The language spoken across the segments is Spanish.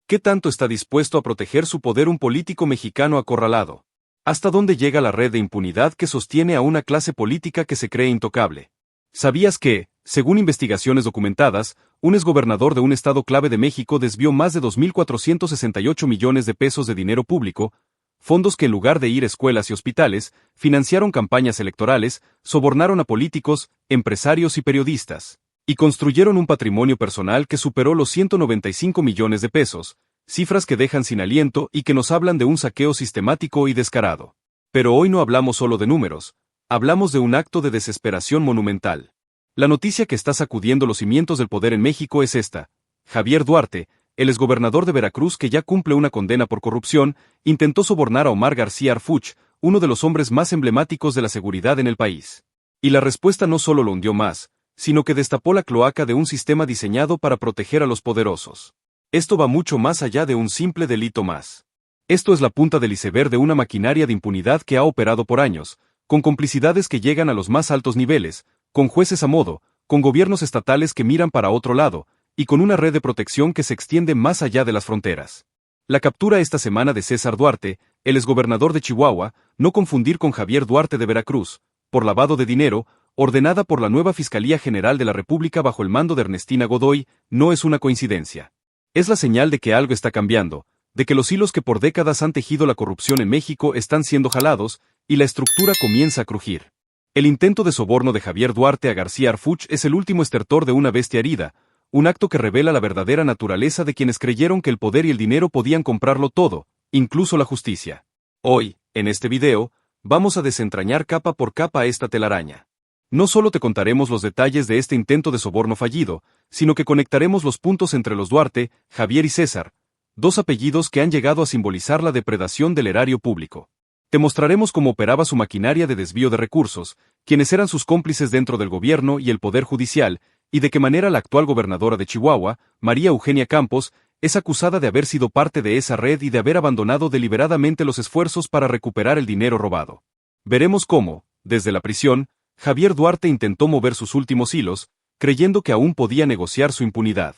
¿Qué tanto está dispuesto a proteger su poder un político mexicano acorralado? ¿Hasta dónde llega la red de impunidad que sostiene a una clase política que se cree intocable? ¿Sabías que, según investigaciones documentadas, un exgobernador de un estado clave de México desvió más de 2.468 millones de pesos de dinero público, fondos que en lugar de ir a escuelas y hospitales, financiaron campañas electorales, sobornaron a políticos, empresarios y periodistas, y construyeron un patrimonio personal que superó los 195 millones de pesos, cifras que dejan sin aliento y que nos hablan de un saqueo sistemático y descarado? Pero hoy no hablamos solo de números, hablamos de un acto de desesperación monumental. La noticia que está sacudiendo los cimientos del poder en México es esta: Javier Duarte, el exgobernador de Veracruz que ya cumple una condena por corrupción, intentó sobornar a Omar García Harfuch, uno de los hombres más emblemáticos de la seguridad en el país. Y la respuesta no solo lo hundió más, sino que destapó la cloaca de un sistema diseñado para proteger a los poderosos. Esto va mucho más allá de un simple delito más. Esto es la punta del iceberg de una maquinaria de impunidad que ha operado por años, con complicidades que llegan a los más altos niveles, con jueces a modo, con gobiernos estatales que miran para otro lado, y con una red de protección que se extiende más allá de las fronteras. La captura esta semana de César Duarte, el exgobernador de Chihuahua, no confundir con Javier Duarte de Veracruz, por lavado de dinero, ordenada por la nueva Fiscalía General de la República bajo el mando de Ernestina Godoy, no es una coincidencia. Es la señal de que algo está cambiando, de que los hilos que por décadas han tejido la corrupción en México están siendo jalados, y la estructura comienza a crujir. El intento de soborno de Javier Duarte a García Harfuch es el último estertor de una bestia herida, un acto que revela la verdadera naturaleza de quienes creyeron que el poder y el dinero podían comprarlo todo, incluso la justicia. Hoy, en este video, vamos a desentrañar capa por capa esta telaraña. No solo te contaremos los detalles de este intento de soborno fallido, sino que conectaremos los puntos entre los Duarte, Javier y César, dos apellidos que han llegado a simbolizar la depredación del erario público. Te mostraremos cómo operaba su maquinaria de desvío de recursos, quiénes eran sus cómplices dentro del gobierno y el poder judicial, y de qué manera la actual gobernadora de Chihuahua, María Eugenia Campos, es acusada de haber sido parte de esa red y de haber abandonado deliberadamente los esfuerzos para recuperar el dinero robado. Veremos cómo, desde la prisión, Javier Duarte intentó mover sus últimos hilos, creyendo que aún podía negociar su impunidad.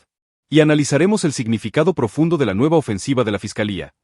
Y analizaremos el significado profundo de la nueva ofensiva de la Fiscalía.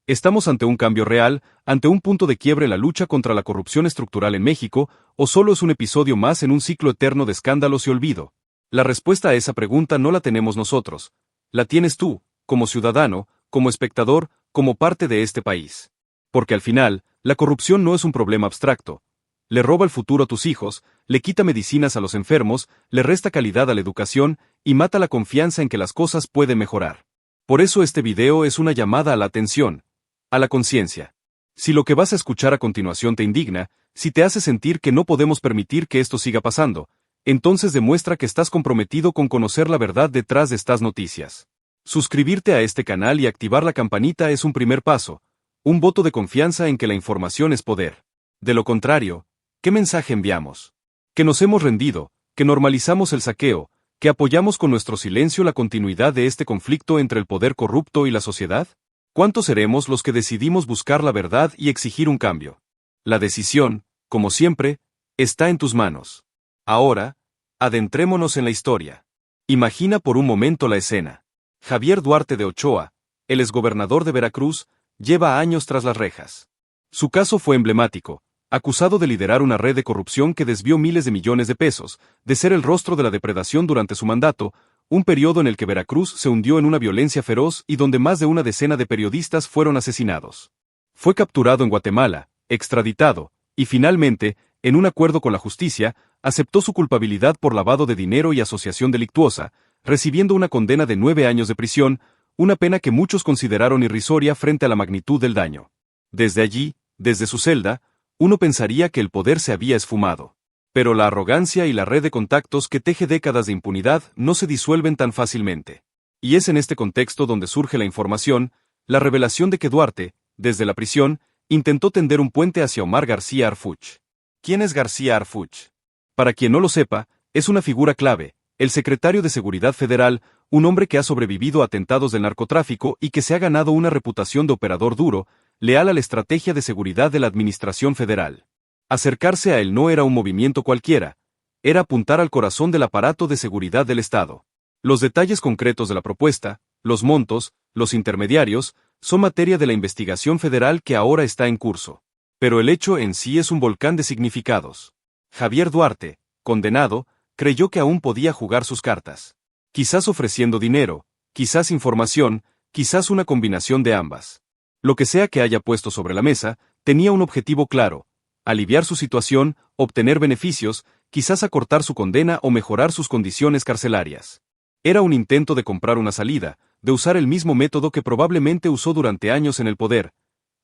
¿Estamos ante un cambio real, ante un punto de quiebre en la lucha contra la corrupción estructural en México, o solo es un episodio más en un ciclo eterno de escándalos y olvido? La respuesta a esa pregunta no la tenemos nosotros. La tienes tú, como ciudadano, como espectador, como parte de este país. Porque al final, la corrupción no es un problema abstracto. Le roba el futuro a tus hijos, le quita medicinas a los enfermos, le resta calidad a la educación, y mata la confianza en que las cosas pueden mejorar. Por eso este video es una llamada a la atención, a la conciencia. Si lo que vas a escuchar a continuación te indigna, si te hace sentir que no podemos permitir que esto siga pasando, entonces demuestra que estás comprometido con conocer la verdad detrás de estas noticias. Suscribirte a este canal y activar la campanita es un primer paso, un voto de confianza en que la información es poder. De lo contrario, ¿qué mensaje enviamos? ¿Que nos hemos rendido, que normalizamos el saqueo, que apoyamos con nuestro silencio la continuidad de este conflicto entre el poder corrupto y la sociedad? ¿Cuántos seremos los que decidimos buscar la verdad y exigir un cambio? La decisión, como siempre, está en tus manos. Ahora, adentrémonos en la historia. Imagina por un momento la escena. Javier Duarte de Ochoa, el exgobernador de Veracruz, lleva años tras las rejas. Su caso fue emblemático, acusado de liderar una red de corrupción que desvió miles de millones de pesos, de ser el rostro de la depredación durante su mandato, un periodo en el que Veracruz se hundió en una violencia feroz y donde más de una decena de periodistas fueron asesinados. Fue capturado en Guatemala, extraditado, y finalmente, en un acuerdo con la justicia, aceptó su culpabilidad por lavado de dinero y asociación delictuosa, recibiendo una condena de 9 años de prisión, una pena que muchos consideraron irrisoria frente a la magnitud del daño. Desde allí, desde su celda, uno pensaría que el poder se había esfumado. Pero la arrogancia y la red de contactos que teje décadas de impunidad no se disuelven tan fácilmente. Y es en este contexto donde surge la información, la revelación de que Duarte, desde la prisión, intentó tender un puente hacia Omar García Harfuch. ¿Quién es García Harfuch? Para quien no lo sepa, es una figura clave, el secretario de Seguridad Federal, un hombre que ha sobrevivido a atentados del narcotráfico y que se ha ganado una reputación de operador duro, leal a la estrategia de seguridad de la Administración Federal. Acercarse a él no era un movimiento cualquiera, era apuntar al corazón del aparato de seguridad del Estado. Los detalles concretos de la propuesta, los montos, los intermediarios, son materia de la investigación federal que ahora está en curso. Pero el hecho en sí es un volcán de significados. Javier Duarte, condenado, creyó que aún podía jugar sus cartas. Quizás ofreciendo dinero, quizás información, quizás una combinación de ambas. Lo que sea que haya puesto sobre la mesa, tenía un objetivo claro: aliviar su situación, obtener beneficios, quizás acortar su condena o mejorar sus condiciones carcelarias. Era un intento de comprar una salida, de usar el mismo método que probablemente usó durante años en el poder: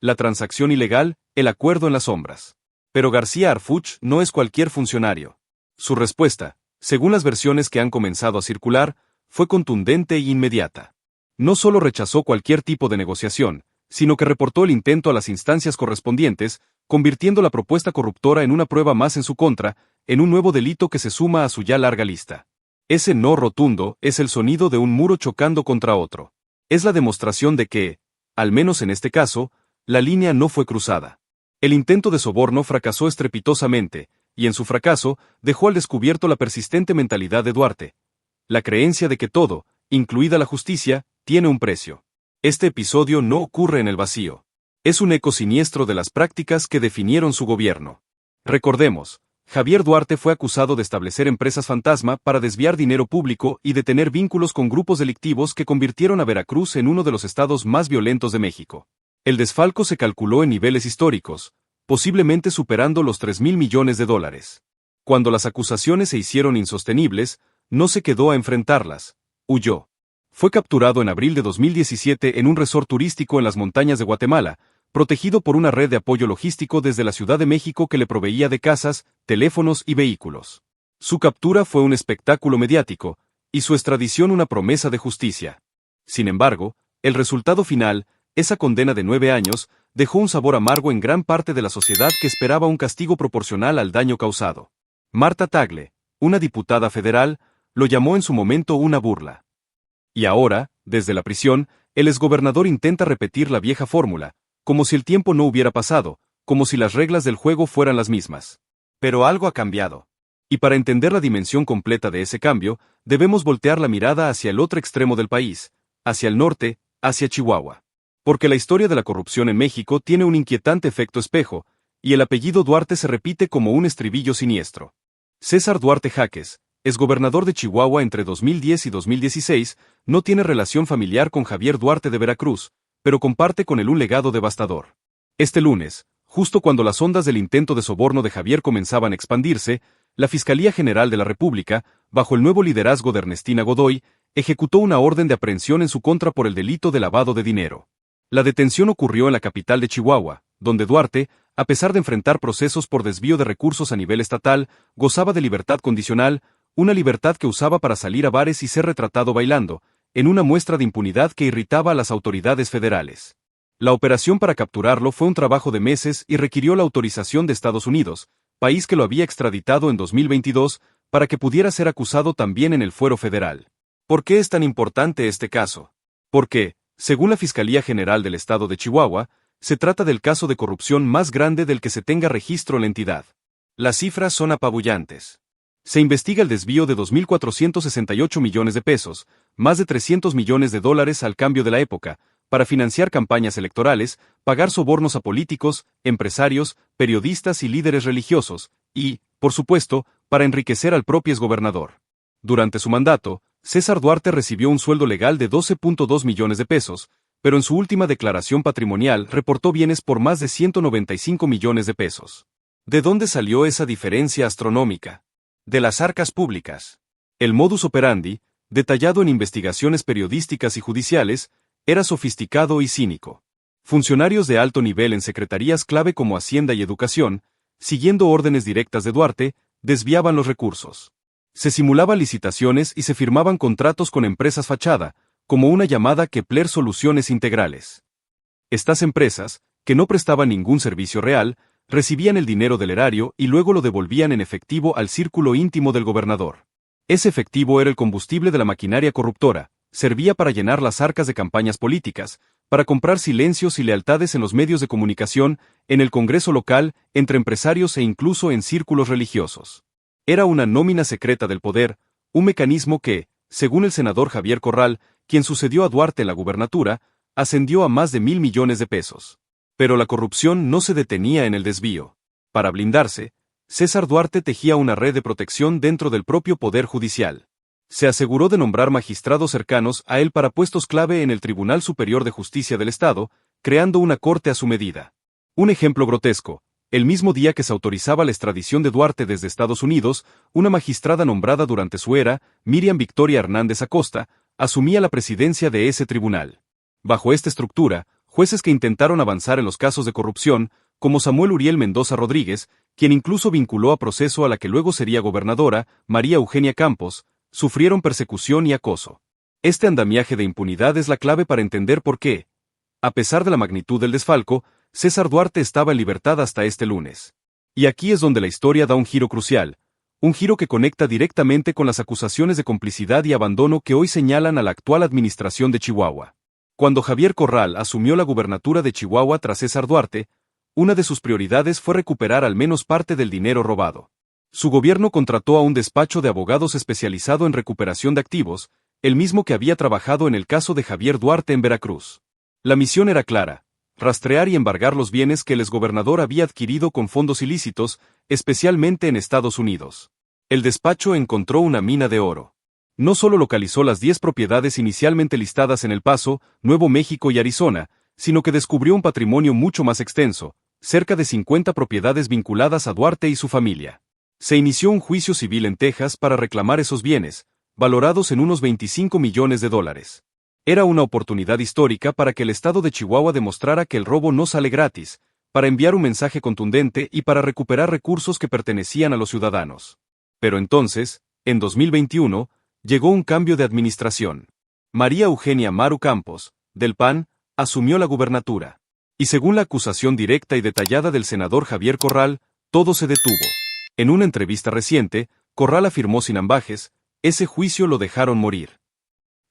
la transacción ilegal, el acuerdo en las sombras. Pero García Harfuch no es cualquier funcionario. Su respuesta, según las versiones que han comenzado a circular, fue contundente e inmediata. No solo rechazó cualquier tipo de negociación, sino que reportó el intento a las instancias correspondientes, convirtiendo la propuesta corruptora en una prueba más en su contra, en un nuevo delito que se suma a su ya larga lista. Ese no rotundo es el sonido de un muro chocando contra otro. Es la demostración de que, al menos en este caso, la línea no fue cruzada. El intento de soborno fracasó estrepitosamente, y en su fracaso dejó al descubierto la persistente mentalidad de Duarte: la creencia de que todo, incluida la justicia, tiene un precio. Este episodio no ocurre en el vacío. Es un eco siniestro de las prácticas que definieron su gobierno. Recordemos, Javier Duarte fue acusado de establecer empresas fantasma para desviar dinero público y de tener vínculos con grupos delictivos que convirtieron a Veracruz en uno de los estados más violentos de México. El desfalco se calculó en niveles históricos, posiblemente superando los $3,000 millones. Cuando las acusaciones se hicieron insostenibles, no se quedó a enfrentarlas, huyó. Fue capturado en abril de 2017 en un resort turístico en las montañas de Guatemala, protegido por una red de apoyo logístico desde la Ciudad de México que le proveía de casas, teléfonos y vehículos. Su captura fue un espectáculo mediático, y su extradición una promesa de justicia. Sin embargo, el resultado final, esa condena de 9 años, dejó un sabor amargo en gran parte de la sociedad que esperaba un castigo proporcional al daño causado. Marta Tagle, una diputada federal, lo llamó en su momento una burla. Y ahora, desde la prisión, el exgobernador intenta repetir la vieja fórmula, como si el tiempo no hubiera pasado, como si las reglas del juego fueran las mismas. Pero algo ha cambiado. Y para entender la dimensión completa de ese cambio, debemos voltear la mirada hacia el otro extremo del país, hacia el norte, hacia Chihuahua. Porque la historia de la corrupción en México tiene un inquietante efecto espejo, y el apellido Duarte se repite como un estribillo siniestro. César Duarte Jaques, exgobernador de Chihuahua entre 2010 y 2016, no tiene relación familiar con Javier Duarte de Veracruz, pero comparte con él un legado devastador. Este lunes, justo cuando las ondas del intento de soborno de Javier comenzaban a expandirse, la Fiscalía General de la República, bajo el nuevo liderazgo de Ernestina Godoy, ejecutó una orden de aprehensión en su contra por el delito de lavado de dinero. La detención ocurrió en la capital de Chihuahua, donde Duarte, a pesar de enfrentar procesos por desvío de recursos a nivel estatal, gozaba de libertad condicional, una libertad que usaba para salir a bares y ser retratado bailando, en una muestra de impunidad que irritaba a las autoridades federales. La operación para capturarlo fue un trabajo de meses y requirió la autorización de Estados Unidos, país que lo había extraditado en 2022, para que pudiera ser acusado también en el fuero federal. ¿Por qué es tan importante este caso? Porque, según la Fiscalía General del Estado de Chihuahua, se trata del caso de corrupción más grande del que se tenga registro en la entidad. Las cifras son apabullantes. Se investiga el desvío de 2.468 millones de pesos, más de $300 millones al cambio de la época, para financiar campañas electorales, pagar sobornos a políticos, empresarios, periodistas y líderes religiosos, y, por supuesto, para enriquecer al propio exgobernador. Durante su mandato, César Duarte recibió un sueldo legal de 12.2 millones de pesos, pero en su última declaración patrimonial reportó bienes por más de 195 millones de pesos. ¿De dónde salió esa diferencia astronómica? De las arcas públicas. El modus operandi, detallado en investigaciones periodísticas y judiciales, era sofisticado y cínico. Funcionarios de alto nivel en secretarías clave como Hacienda y Educación, siguiendo órdenes directas de Duarte, desviaban los recursos. Se simulaban licitaciones y se firmaban contratos con empresas fachada, como una llamada Kepler Soluciones Integrales. Estas empresas, que no prestaban ningún servicio real, recibían el dinero del erario y luego lo devolvían en efectivo al círculo íntimo del gobernador. Ese efectivo era el combustible de la maquinaria corruptora, servía para llenar las arcas de campañas políticas, para comprar silencios y lealtades en los medios de comunicación, en el Congreso local, entre empresarios e incluso en círculos religiosos. Era una nómina secreta del poder, un mecanismo que, según el senador Javier Corral, quien sucedió a Duarte en la gubernatura, ascendió a más de 1.000 millones de pesos. Pero la corrupción no se detenía en el desvío. Para blindarse, César Duarte tejía una red de protección dentro del propio Poder Judicial. Se aseguró de nombrar magistrados cercanos a él para puestos clave en el Tribunal Superior de Justicia del Estado, creando una corte a su medida. Un ejemplo grotesco: el mismo día que se autorizaba la extradición de Duarte desde Estados Unidos, una magistrada nombrada durante su era, Miriam Victoria Hernández Acosta, asumía la presidencia de ese tribunal. Bajo esta estructura, jueces que intentaron avanzar en los casos de corrupción, como Samuel Uriel Mendoza Rodríguez, quien incluso vinculó a proceso a la que luego sería gobernadora, María Eugenia Campos, sufrieron persecución y acoso. Este andamiaje de impunidad es la clave para entender por qué, a pesar de la magnitud del desfalco, César Duarte estaba en libertad hasta este lunes. Y aquí es donde la historia da un giro crucial, un giro que conecta directamente con las acusaciones de complicidad y abandono que hoy señalan a la actual administración de Chihuahua. Cuando Javier Corral asumió la gubernatura de Chihuahua tras César Duarte, una de sus prioridades fue recuperar al menos parte del dinero robado. Su gobierno contrató a un despacho de abogados especializado en recuperación de activos, el mismo que había trabajado en el caso de Javier Duarte en Veracruz. La misión era clara: rastrear y embargar los bienes que el exgobernador había adquirido con fondos ilícitos, especialmente en Estados Unidos. El despacho encontró una mina de oro. No solo localizó las 10 propiedades inicialmente listadas en El Paso, Nuevo México y Arizona, sino que descubrió un patrimonio mucho más extenso, cerca de 50 propiedades vinculadas a Duarte y su familia. Se inició un juicio civil en Texas para reclamar esos bienes, valorados en unos $25 millones. Era una oportunidad histórica para que el estado de Chihuahua demostrara que el robo no sale gratis, para enviar un mensaje contundente y para recuperar recursos que pertenecían a los ciudadanos. Pero entonces, en 2021, llegó un cambio de administración. María Eugenia Maru Campos, del PAN, asumió la gubernatura. Y según la acusación directa y detallada del senador Javier Corral, todo se detuvo. En una entrevista reciente, Corral afirmó sin ambages: ese juicio lo dejaron morir.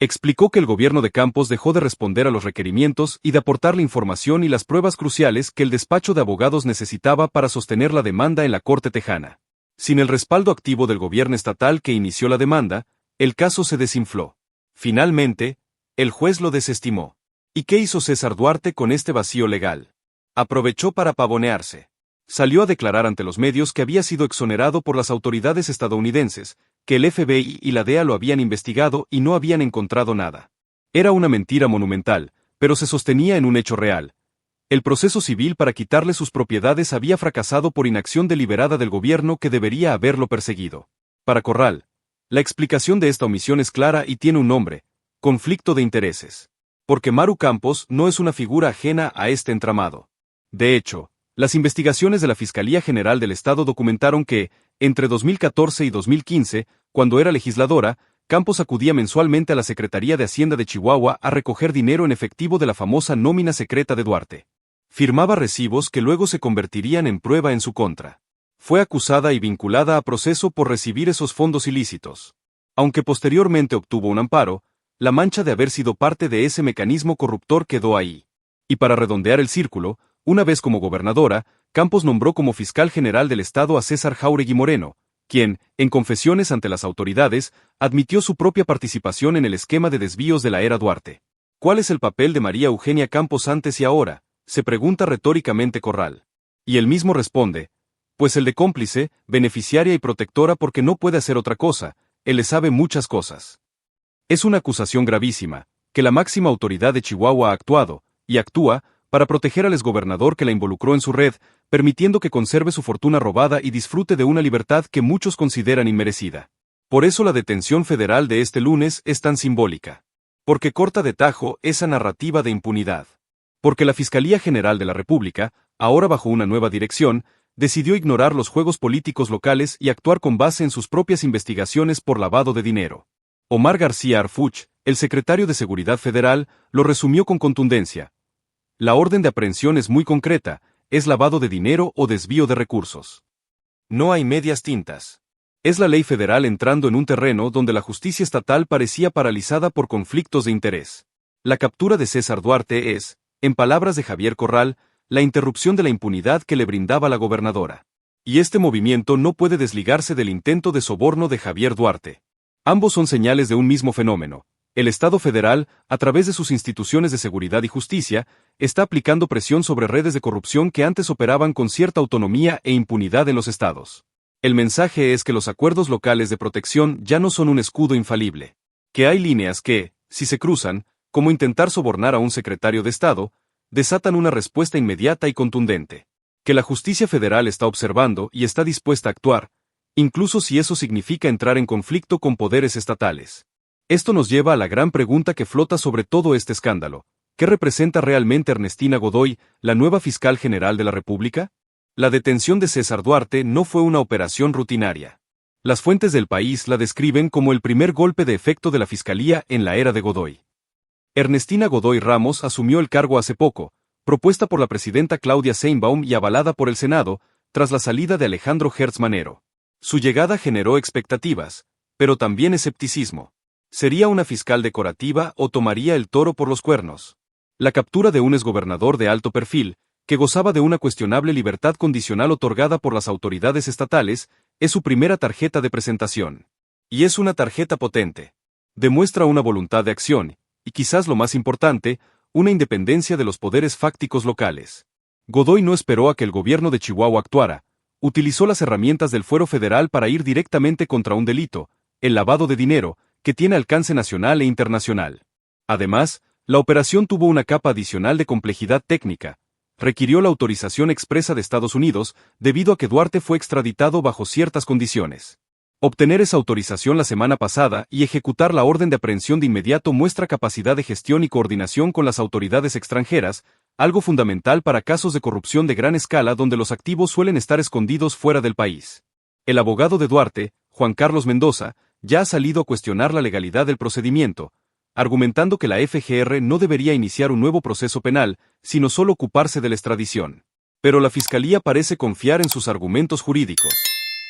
Explicó que el gobierno de Campos dejó de responder a los requerimientos y de aportar la información y las pruebas cruciales que el despacho de abogados necesitaba para sostener la demanda en la Corte Tejana. Sin el respaldo activo del gobierno estatal que inició la demanda, el caso se desinfló. Finalmente, el juez lo desestimó. ¿Y qué hizo César Duarte con este vacío legal? Aprovechó para pavonearse. Salió a declarar ante los medios que había sido exonerado por las autoridades estadounidenses, que el FBI y la DEA lo habían investigado y no habían encontrado nada. Era una mentira monumental, pero se sostenía en un hecho real. El proceso civil para quitarle sus propiedades había fracasado por inacción deliberada del gobierno que debería haberlo perseguido. Para Corral, la explicación de esta omisión es clara y tiene un nombre: conflicto de intereses. Porque Maru Campos no es una figura ajena a este entramado. De hecho, las investigaciones de la Fiscalía General del Estado documentaron que, entre 2014 y 2015, cuando era legisladora, Campos acudía mensualmente a la Secretaría de Hacienda de Chihuahua a recoger dinero en efectivo de la famosa nómina secreta de Duarte. Firmaba recibos que luego se convertirían en prueba en su contra. Fue acusada y vinculada a proceso por recibir esos fondos ilícitos. Aunque posteriormente obtuvo un amparo, la mancha de haber sido parte de ese mecanismo corruptor quedó ahí. Y para redondear el círculo, una vez como gobernadora, Campos nombró como fiscal general del Estado a César Jáuregui Moreno, quien, en confesiones ante las autoridades, admitió su propia participación en el esquema de desvíos de la era Duarte. ¿Cuál es el papel de María Eugenia Campos antes y ahora?, se pregunta retóricamente Corral. Y él mismo responde: pues el de cómplice, beneficiaria y protectora, porque no puede hacer otra cosa, él le sabe muchas cosas. Es una acusación gravísima, que la máxima autoridad de Chihuahua ha actuado, y actúa, para proteger al exgobernador que la involucró en su red, permitiendo que conserve su fortuna robada y disfrute de una libertad que muchos consideran inmerecida. Por eso la detención federal de este lunes es tan simbólica. Porque corta de tajo esa narrativa de impunidad. Porque la Fiscalía General de la República, ahora bajo una nueva dirección, decidió ignorar los juegos políticos locales y actuar con base en sus propias investigaciones por lavado de dinero. Omar García Harfuch, el secretario de Seguridad Federal, lo resumió con contundencia: la orden de aprehensión es muy concreta, es lavado de dinero o desvío de recursos. No hay medias tintas. Es la ley federal entrando en un terreno donde la justicia estatal parecía paralizada por conflictos de interés. La captura de César Duarte es, en palabras de Javier Corral, la interrupción de la impunidad que le brindaba la gobernadora. Y este movimiento no puede desligarse del intento de soborno de Javier Duarte. Ambos son señales de un mismo fenómeno: El Estado federal, a través de sus instituciones de seguridad y justicia, está aplicando presión sobre redes de corrupción que antes operaban con cierta autonomía e impunidad en los estados. El mensaje es que los acuerdos locales de protección ya no son un escudo infalible. Que hay líneas que, si se cruzan, como intentar sobornar a un secretario de Estado, desatan una respuesta inmediata y contundente. Que la justicia federal está observando y está dispuesta a actuar, incluso si eso significa entrar en conflicto con poderes estatales. Esto nos lleva a la gran pregunta que flota sobre todo este escándalo. ¿Qué representa realmente Ernestina Godoy, la nueva fiscal general de la República? La detención de César Duarte no fue una operación rutinaria. Las fuentes del país la describen como el primer golpe de efecto de la fiscalía en la era de Godoy. Ernestina Godoy Ramos asumió el cargo hace poco, propuesta por la presidenta Claudia Sheinbaum y avalada por el Senado, tras la salida de Alejandro Gertz Manero. Su llegada generó expectativas, pero también escepticismo. ¿Sería una fiscal decorativa o tomaría el toro por los cuernos? La captura de un exgobernador de alto perfil, que gozaba de una cuestionable libertad condicional otorgada por las autoridades estatales, es su primera tarjeta de presentación. Y es una tarjeta potente. Demuestra una voluntad de acción, y quizás lo más importante, una independencia de los poderes fácticos locales. Godoy no esperó a que el gobierno de Chihuahua actuara, utilizó las herramientas del fuero federal para ir directamente contra un delito, el lavado de dinero, que tiene alcance nacional e internacional. Además, la operación tuvo una capa adicional de complejidad técnica. Requirió la autorización expresa de Estados Unidos, debido a que Duarte fue extraditado bajo ciertas condiciones. Obtener esa autorización la semana pasada y ejecutar la orden de aprehensión de inmediato muestra capacidad de gestión y coordinación con las autoridades extranjeras, algo fundamental para casos de corrupción de gran escala donde los activos suelen estar escondidos fuera del país. El abogado de Duarte, Juan Carlos Mendoza, ya ha salido a cuestionar la legalidad del procedimiento, argumentando que la FGR no debería iniciar un nuevo proceso penal, sino solo ocuparse de la extradición. Pero la Fiscalía parece confiar en sus argumentos jurídicos.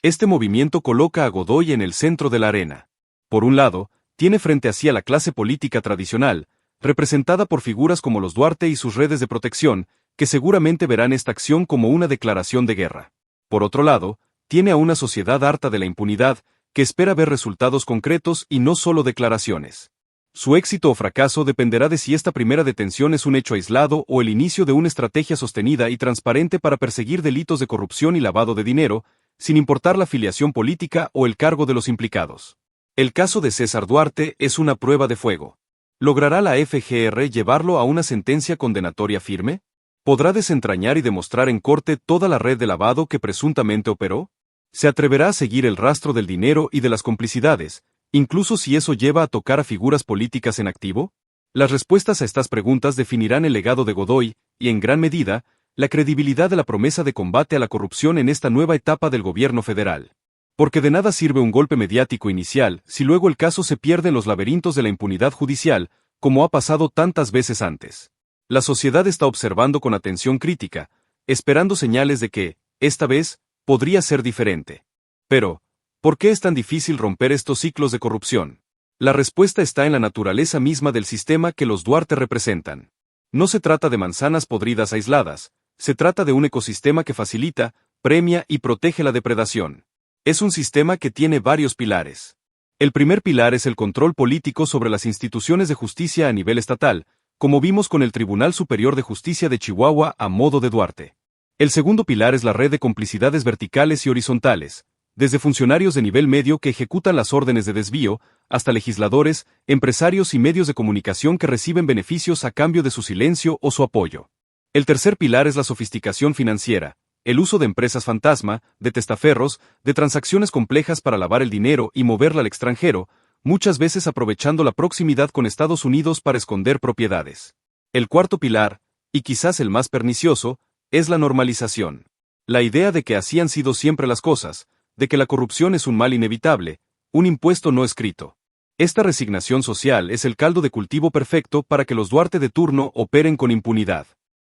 Este movimiento coloca a Godoy en el centro de la arena. Por un lado, tiene frente a sí a la clase política tradicional, representada por figuras como los Duarte y sus redes de protección, que seguramente verán esta acción como una declaración de guerra. Por otro lado, tiene a una sociedad harta de la impunidad, que espera ver resultados concretos y no solo declaraciones. Su éxito o fracaso dependerá de si esta primera detención es un hecho aislado o el inicio de una estrategia sostenida y transparente para perseguir delitos de corrupción y lavado de dinero, sin importar la filiación política o el cargo de los implicados. El caso de César Duarte es una prueba de fuego. ¿Logrará la FGR llevarlo a una sentencia condenatoria firme? ¿Podrá desentrañar y demostrar en corte toda la red de lavado que presuntamente operó? ¿Se atreverá a seguir el rastro del dinero y de las complicidades, incluso si eso lleva a tocar a figuras políticas en activo? Las respuestas a estas preguntas definirán el legado de Godoy, y en gran medida, la credibilidad de la promesa de combate a la corrupción en esta nueva etapa del gobierno federal. Porque de nada sirve un golpe mediático inicial si luego el caso se pierde en los laberintos de la impunidad judicial, como ha pasado tantas veces antes. La sociedad está observando con atención crítica, esperando señales de que, esta vez, podría ser diferente. Pero, ¿por qué es tan difícil romper estos ciclos de corrupción? La respuesta está en la naturaleza misma del sistema que los Duarte representan. No se trata de manzanas podridas aisladas, se trata de un ecosistema que facilita, premia y protege la depredación. Es un sistema que tiene varios pilares. El primer pilar es el control político sobre las instituciones de justicia a nivel estatal, como vimos con el Tribunal Superior de Justicia de Chihuahua a modo de Duarte. El segundo pilar es la red de complicidades verticales y horizontales, desde funcionarios de nivel medio que ejecutan las órdenes de desvío, hasta legisladores, empresarios y medios de comunicación que reciben beneficios a cambio de su silencio o su apoyo. El tercer pilar es la sofisticación financiera, el uso de empresas fantasma, de testaferros, de transacciones complejas para lavar el dinero y moverla al extranjero, muchas veces aprovechando la proximidad con Estados Unidos para esconder propiedades. El cuarto pilar, y quizás el más pernicioso, es la normalización. La idea de que así han sido siempre las cosas, de que la corrupción es un mal inevitable, un impuesto no escrito. Esta resignación social es el caldo de cultivo perfecto para que los Duarte de turno operen con impunidad.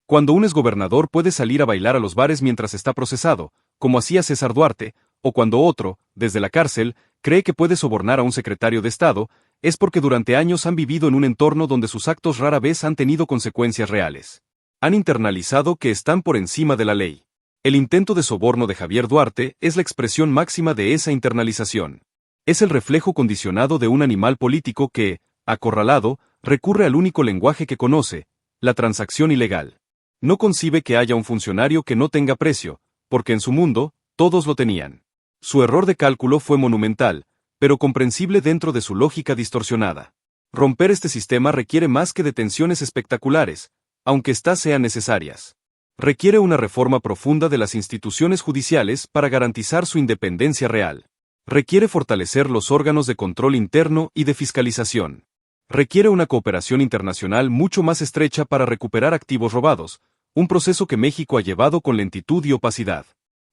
Cuando un exgobernador puede salir a bailar a los bares mientras está procesado, como hacía César Duarte, o cuando otro, desde la cárcel, cree que puede sobornar a un secretario de Estado, es porque durante años han vivido en un entorno donde sus actos rara vez han tenido consecuencias reales. Han internalizado que están por encima de la ley. El intento de soborno de Javier Duarte es la expresión máxima de esa internalización. Es el reflejo condicionado de un animal político que, Acorralado, recurre al único lenguaje que conoce, la transacción ilegal. No concibe que haya un funcionario que no tenga precio, porque en su mundo, todos lo tenían. Su error de cálculo fue monumental, pero comprensible dentro de su lógica distorsionada. Romper este sistema requiere más que detenciones espectaculares, aunque éstas sean necesarias. Requiere una reforma profunda de las instituciones judiciales para garantizar su independencia real. Requiere fortalecer los órganos de control interno y de fiscalización. Requiere una cooperación internacional mucho más estrecha para recuperar activos robados, un proceso que México ha llevado con lentitud y opacidad.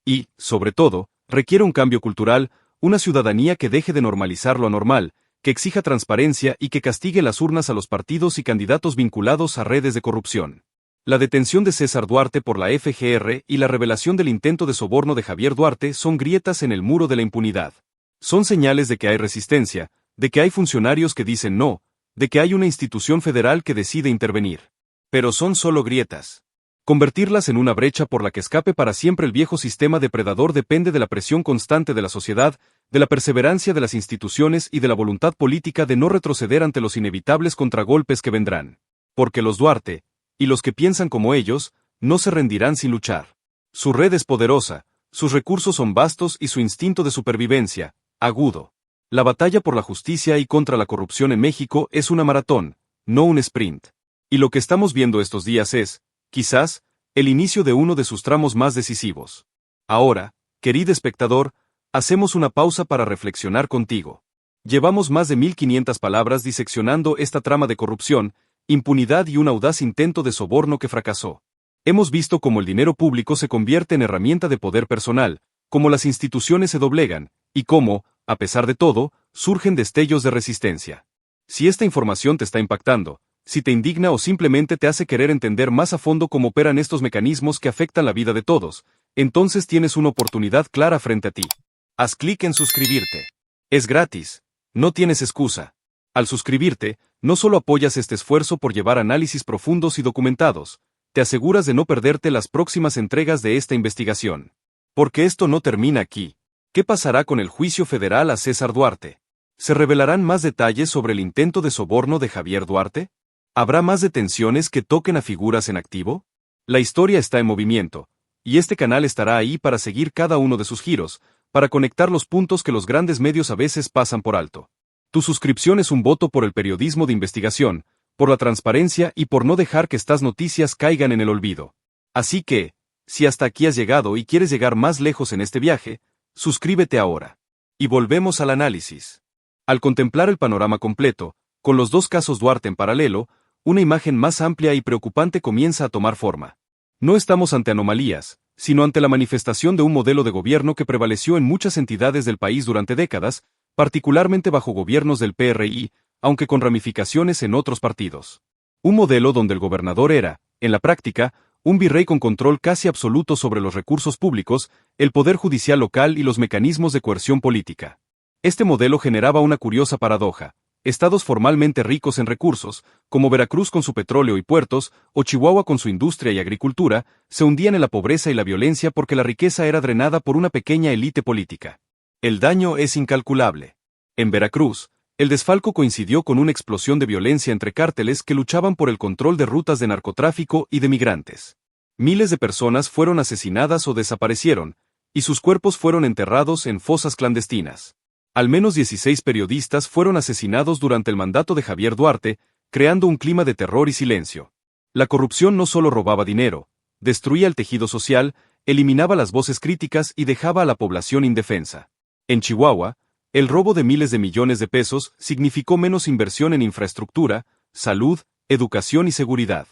Y, sobre todo, requiere un cambio cultural, una ciudadanía que deje de normalizar lo anormal, que exija transparencia y que castigue las urnas a los partidos y candidatos vinculados a redes de corrupción. La detención de César Duarte por la FGR y la revelación del intento de soborno de Javier Duarte son grietas en el muro de la impunidad. Son señales de que hay resistencia, de que hay funcionarios que dicen no, de que hay una institución federal que decide intervenir. Pero son solo grietas. Convertirlas en una brecha por la que escape para siempre el viejo sistema depredador depende de la presión constante de la sociedad, de la perseverancia de las instituciones y de la voluntad política de no retroceder ante los inevitables contragolpes que vendrán. Porque los Duarte, y los que piensan como ellos, no se rendirán sin luchar. Su red es poderosa, sus recursos son vastos y su instinto de supervivencia, agudo. La batalla por la justicia y contra la corrupción en México es una maratón, no un sprint. Y lo que estamos viendo estos días es, quizás, el inicio de uno de sus tramos más decisivos. Ahora, querido espectador, hacemos una pausa para reflexionar contigo. Llevamos más de 1500 palabras diseccionando esta trama de corrupción, impunidad y un audaz intento de soborno que fracasó. Hemos visto cómo el dinero público se convierte en herramienta de poder personal, cómo las instituciones se doblegan, y cómo, a pesar de todo, surgen destellos de resistencia. Si esta información te está impactando, si te indigna o simplemente te hace querer entender más a fondo cómo operan estos mecanismos que afectan la vida de todos, entonces tienes una oportunidad clara frente a ti. Haz clic en suscribirte. Es gratis. No tienes excusa. Al suscribirte, no solo apoyas este esfuerzo por llevar análisis profundos y documentados, te aseguras de no perderte las próximas entregas de esta investigación. Porque esto no termina aquí. ¿Qué pasará con el juicio federal a César Duarte? ¿Se revelarán más detalles sobre el intento de soborno de Javier Duarte? ¿Habrá más detenciones que toquen a figuras en activo? La historia está en movimiento, y este canal estará ahí para seguir cada uno de sus giros, para conectar los puntos que los grandes medios a veces pasan por alto. Tu suscripción es un voto por el periodismo de investigación, por la transparencia y por no dejar que estas noticias caigan en el olvido. Así que, si hasta aquí has llegado y quieres llegar más lejos en este viaje, suscríbete ahora. Y volvemos al análisis. Al contemplar el panorama completo, con los dos casos Duarte en paralelo, una imagen más amplia y preocupante comienza a tomar forma. No estamos ante anomalías, sino ante la manifestación de un modelo de gobierno que prevaleció en muchas entidades del país durante décadas, particularmente bajo gobiernos del PRI, aunque con ramificaciones en otros partidos. Un modelo donde el gobernador era, en la práctica, un virrey con control casi absoluto sobre los recursos públicos, el poder judicial local y los mecanismos de coerción política. Este modelo generaba una curiosa paradoja. Estados formalmente ricos en recursos, como Veracruz con su petróleo y puertos, o Chihuahua con su industria y agricultura, se hundían en la pobreza y la violencia porque la riqueza era drenada por una pequeña élite política. El daño es incalculable. En Veracruz, el desfalco coincidió con una explosión de violencia entre cárteles que luchaban por el control de rutas de narcotráfico y de migrantes. Miles de personas fueron asesinadas o desaparecieron, y sus cuerpos fueron enterrados en fosas clandestinas. Al menos 16 periodistas fueron asesinados durante el mandato de Javier Duarte, creando un clima de terror y silencio. La corrupción no solo robaba dinero, destruía el tejido social, eliminaba las voces críticas y dejaba a la población indefensa. En Chihuahua, el robo de miles de millones de pesos significó menos inversión en infraestructura, salud, educación y seguridad.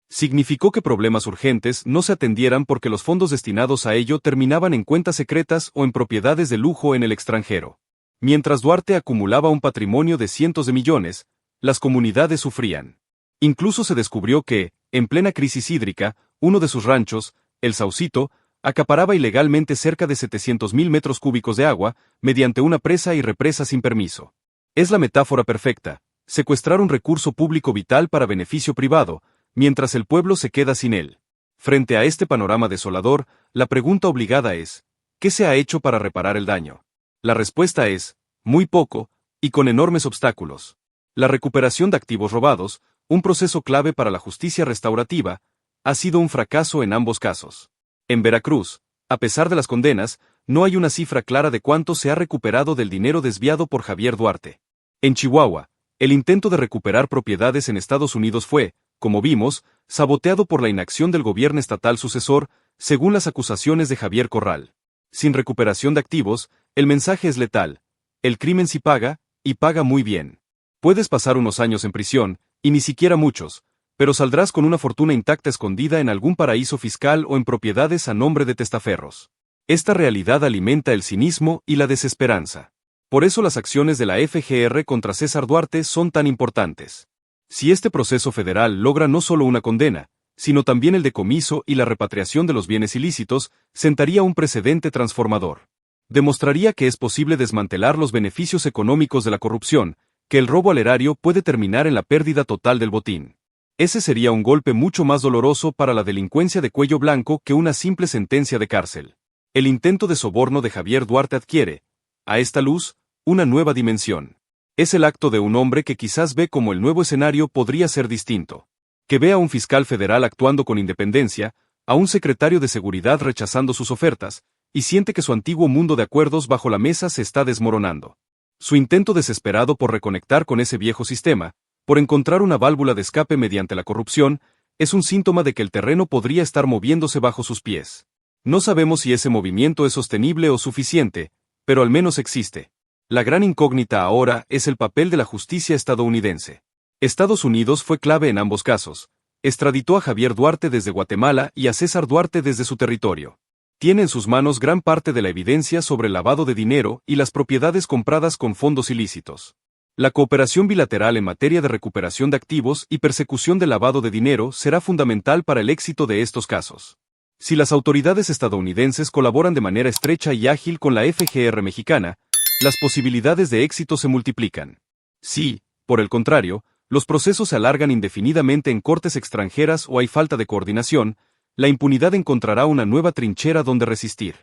Significó que problemas urgentes no se atendieran porque los fondos destinados a ello terminaban en cuentas secretas o en propiedades de lujo en el extranjero. Mientras Duarte acumulaba un patrimonio de cientos de millones, las comunidades sufrían. Incluso se descubrió que, en plena crisis hídrica, uno de sus ranchos, El Saucito, acaparaba ilegalmente cerca de 700,000 metros cúbicos de agua, mediante una presa y represa sin permiso. Es la metáfora perfecta, secuestrar un recurso público vital para beneficio privado, mientras el pueblo se queda sin él. Frente a este panorama desolador, la pregunta obligada es, ¿qué se ha hecho para reparar el daño? La respuesta es, muy poco, y con enormes obstáculos. La recuperación de activos robados, un proceso clave para la justicia restaurativa, ha sido un fracaso en ambos casos. En Veracruz, a pesar de las condenas, no hay una cifra clara de cuánto se ha recuperado del dinero desviado por Javier Duarte. En Chihuahua, el intento de recuperar propiedades en Estados Unidos fue, como vimos, saboteado por la inacción del gobierno estatal sucesor, según las acusaciones de Javier Corral. Sin recuperación de activos, el mensaje es letal: el crimen sí paga, y paga muy bien. Puedes pasar unos años en prisión, y ni siquiera muchos, pero saldrás con una fortuna intacta escondida en algún paraíso fiscal o en propiedades a nombre de testaferros. Esta realidad alimenta el cinismo y la desesperanza. Por eso las acciones de la FGR contra César Duarte son tan importantes. Si este proceso federal logra no solo una condena, sino también el decomiso y la repatriación de los bienes ilícitos, sentaría un precedente transformador. Demostraría que es posible desmantelar los beneficios económicos de la corrupción, que el robo al erario puede terminar en la pérdida total del botín. Ese sería un golpe mucho más doloroso para la delincuencia de cuello blanco que una simple sentencia de cárcel. El intento de soborno de Javier Duarte adquiere, a esta luz, una nueva dimensión. Es el acto de un hombre que quizás ve cómo el nuevo escenario podría ser distinto. Que ve a un fiscal federal actuando con independencia, a un secretario de seguridad rechazando sus ofertas, y siente que su antiguo mundo de acuerdos bajo la mesa se está desmoronando. Su intento desesperado por reconectar con ese viejo sistema, por encontrar una válvula de escape mediante la corrupción, es un síntoma de que el terreno podría estar moviéndose bajo sus pies. No sabemos si ese movimiento es sostenible o suficiente, pero al menos existe. La gran incógnita ahora es el papel de la justicia estadounidense. Estados Unidos fue clave en ambos casos. Extraditó a Javier Duarte desde Guatemala y a César Duarte desde su territorio. Tiene en sus manos gran parte de la evidencia sobre el lavado de dinero y las propiedades compradas con fondos ilícitos. La cooperación bilateral en materia de recuperación de activos y persecución del lavado de dinero será fundamental para el éxito de estos casos. Si las autoridades estadounidenses colaboran de manera estrecha y ágil con la FGR mexicana, las posibilidades de éxito se multiplican. Si, por el contrario, los procesos se alargan indefinidamente en cortes extranjeras o hay falta de coordinación, la impunidad encontrará una nueva trinchera donde resistir.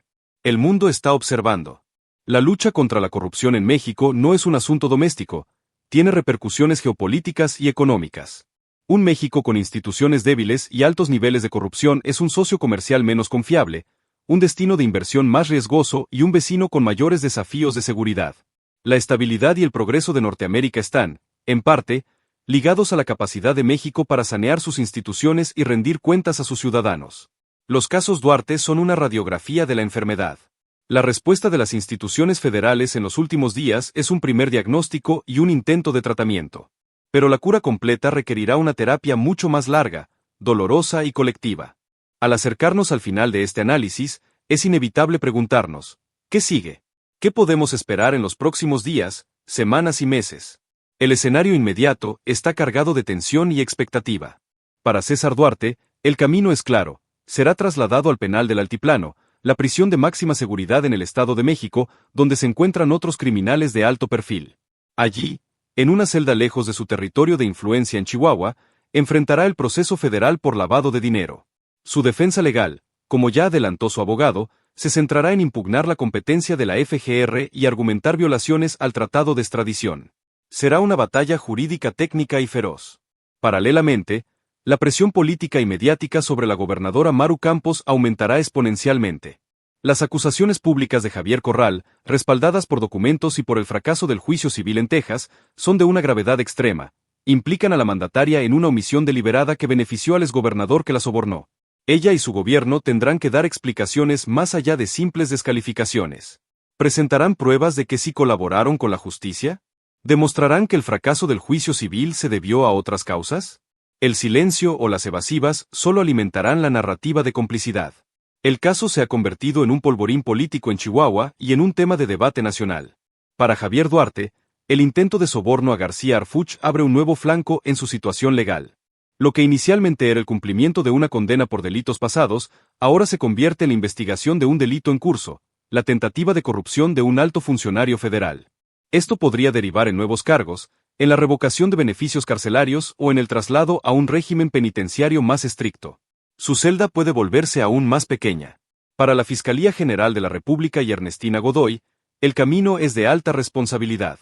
El mundo está observando. La lucha contra la corrupción en México no es un asunto doméstico, tiene repercusiones geopolíticas y económicas. Un México con instituciones débiles y altos niveles de corrupción es un socio comercial menos confiable, un destino de inversión más riesgoso y un vecino con mayores desafíos de seguridad. La estabilidad y el progreso de Norteamérica están, en parte, ligados a la capacidad de México para sanear sus instituciones y rendir cuentas a sus ciudadanos. Los casos Duarte son una radiografía de la enfermedad. La respuesta de las instituciones federales en los últimos días es un primer diagnóstico y un intento de tratamiento. Pero la cura completa requerirá una terapia mucho más larga, dolorosa y colectiva. Al acercarnos al final de este análisis, es inevitable preguntarnos, ¿qué sigue? ¿Qué podemos esperar en los próximos días, semanas y meses? El escenario inmediato está cargado de tensión y expectativa. Para César Duarte, el camino es claro: será trasladado al penal del Altiplano, la prisión de máxima seguridad en el Estado de México, donde se encuentran otros criminales de alto perfil. Allí, en una celda lejos de su territorio de influencia en Chihuahua, enfrentará el proceso federal por lavado de dinero. Su defensa legal, como ya adelantó su abogado, se centrará en impugnar la competencia de la FGR y argumentar violaciones al tratado de extradición. Será una batalla jurídica técnica y feroz. Paralelamente, la presión política y mediática sobre la gobernadora Maru Campos aumentará exponencialmente. Las acusaciones públicas de Javier Corral, respaldadas por documentos y por el fracaso del juicio civil en Texas, son de una gravedad extrema. Implican a la mandataria en una omisión deliberada que benefició al exgobernador que la sobornó. Ella y su gobierno tendrán que dar explicaciones más allá de simples descalificaciones. ¿Presentarán pruebas de que sí colaboraron con la justicia? ¿Demostrarán que el fracaso del juicio civil se debió a otras causas? El silencio o las evasivas solo alimentarán la narrativa de complicidad. El caso se ha convertido en un polvorín político en Chihuahua y en un tema de debate nacional. Para Javier Duarte, el intento de soborno a García Harfuch abre un nuevo flanco en su situación legal. Lo que inicialmente era el cumplimiento de una condena por delitos pasados, ahora se convierte en la investigación de un delito en curso, la tentativa de corrupción de un alto funcionario federal. Esto podría derivar en nuevos cargos, en la revocación de beneficios carcelarios o en el traslado a un régimen penitenciario más estricto. Su celda puede volverse aún más pequeña. Para la Fiscalía General de la República y Ernestina Godoy, el camino es de alta responsabilidad.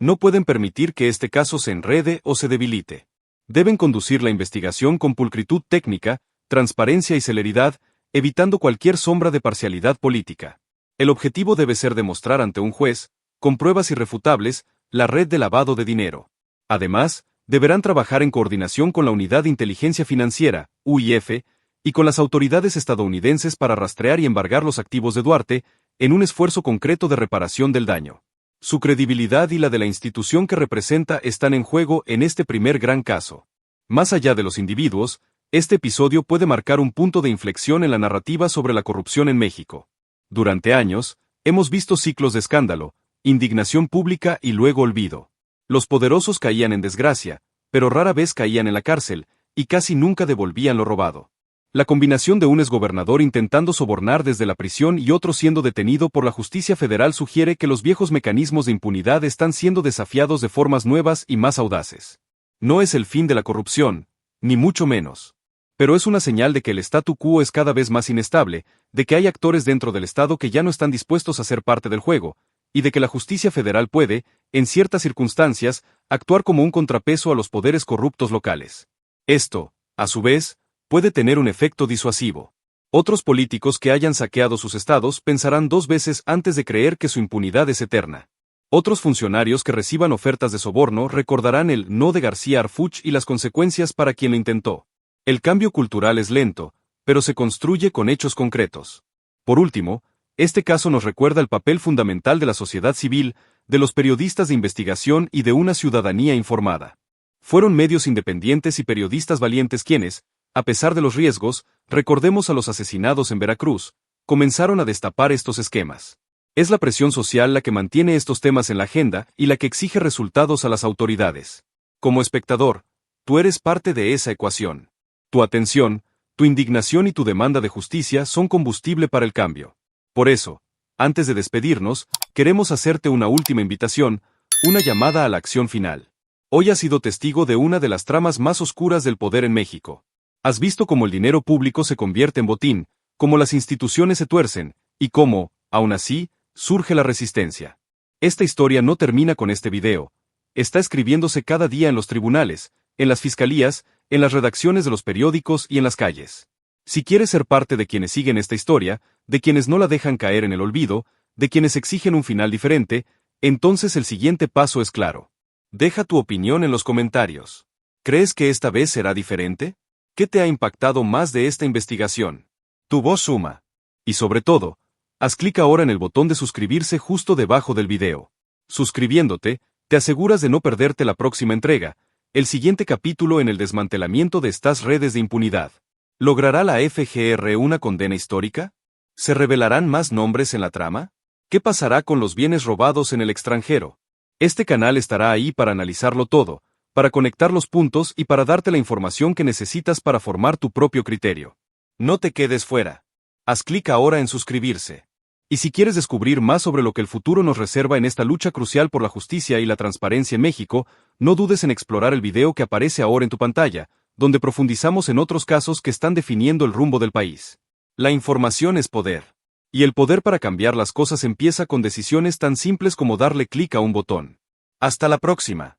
No pueden permitir que este caso se enrede o se debilite. Deben conducir la investigación con pulcritud técnica, transparencia y celeridad, evitando cualquier sombra de parcialidad política. El objetivo debe ser demostrar ante un juez, con pruebas irrefutables, la red de lavado de dinero. Además, deberán trabajar en coordinación con la Unidad de Inteligencia Financiera, UIF, y con las autoridades estadounidenses para rastrear y embargar los activos de Duarte, en un esfuerzo concreto de reparación del daño. Su credibilidad y la de la institución que representa están en juego en este primer gran caso. Más allá de los individuos, este episodio puede marcar un punto de inflexión en la narrativa sobre la corrupción en México. Durante años, hemos visto ciclos de escándalo, indignación pública y luego olvido. Los poderosos caían en desgracia, pero rara vez caían en la cárcel, y casi nunca devolvían lo robado. La combinación de un exgobernador intentando sobornar desde la prisión y otro siendo detenido por la justicia federal sugiere que los viejos mecanismos de impunidad están siendo desafiados de formas nuevas y más audaces. No es el fin de la corrupción, ni mucho menos. Pero es una señal de que el statu quo es cada vez más inestable, de que hay actores dentro del Estado que ya no están dispuestos a ser parte del juego, y de que la justicia federal puede, en ciertas circunstancias, actuar como un contrapeso a los poderes corruptos locales. Esto, a su vez, puede tener un efecto disuasivo. Otros políticos que hayan saqueado sus estados pensarán dos veces antes de creer que su impunidad es eterna. Otros funcionarios que reciban ofertas de soborno recordarán el no de García Harfuch y las consecuencias para quien lo intentó. El cambio cultural es lento, pero se construye con hechos concretos. Por último, este caso nos recuerda el papel fundamental de la sociedad civil, de los periodistas de investigación y de una ciudadanía informada. Fueron medios independientes y periodistas valientes quienes, a pesar de los riesgos, recordemos a los asesinados en Veracruz, comenzaron a destapar estos esquemas. Es la presión social la que mantiene estos temas en la agenda y la que exige resultados a las autoridades. Como espectador, tú eres parte de esa ecuación. Tu atención, tu indignación y tu demanda de justicia son combustible para el cambio. Por eso, antes de despedirnos, queremos hacerte una última invitación, una llamada a la acción final. Hoy has sido testigo de una de las tramas más oscuras del poder en México. Has visto cómo el dinero público se convierte en botín, cómo las instituciones se tuercen, y cómo, aún así, surge la resistencia. Esta historia no termina con este video. Está escribiéndose cada día en los tribunales, en las fiscalías, en las redacciones de los periódicos y en las calles. Si quieres ser parte de quienes siguen esta historia, de quienes no la dejan caer en el olvido, de quienes exigen un final diferente, entonces el siguiente paso es claro. Deja tu opinión en los comentarios. ¿Crees que esta vez será diferente? ¿Qué te ha impactado más de esta investigación? Tu voz suma. Y sobre todo, haz clic ahora en el botón de suscribirse justo debajo del video. Suscribiéndote, te aseguras de no perderte la próxima entrega, el siguiente capítulo en el desmantelamiento de estas redes de impunidad. ¿Logrará la FGR una condena histórica? ¿Se revelarán más nombres en la trama? ¿Qué pasará con los bienes robados en el extranjero? Este canal estará ahí para analizarlo todo, para conectar los puntos y para darte la información que necesitas para formar tu propio criterio. No te quedes fuera. Haz clic ahora en suscribirse. Y si quieres descubrir más sobre lo que el futuro nos reserva en esta lucha crucial por la justicia y la transparencia en México, no dudes en explorar el video que aparece ahora en tu pantalla, donde profundizamos en otros casos que están definiendo el rumbo del país. La información es poder. Y el poder para cambiar las cosas empieza con decisiones tan simples como darle clic a un botón. Hasta la próxima.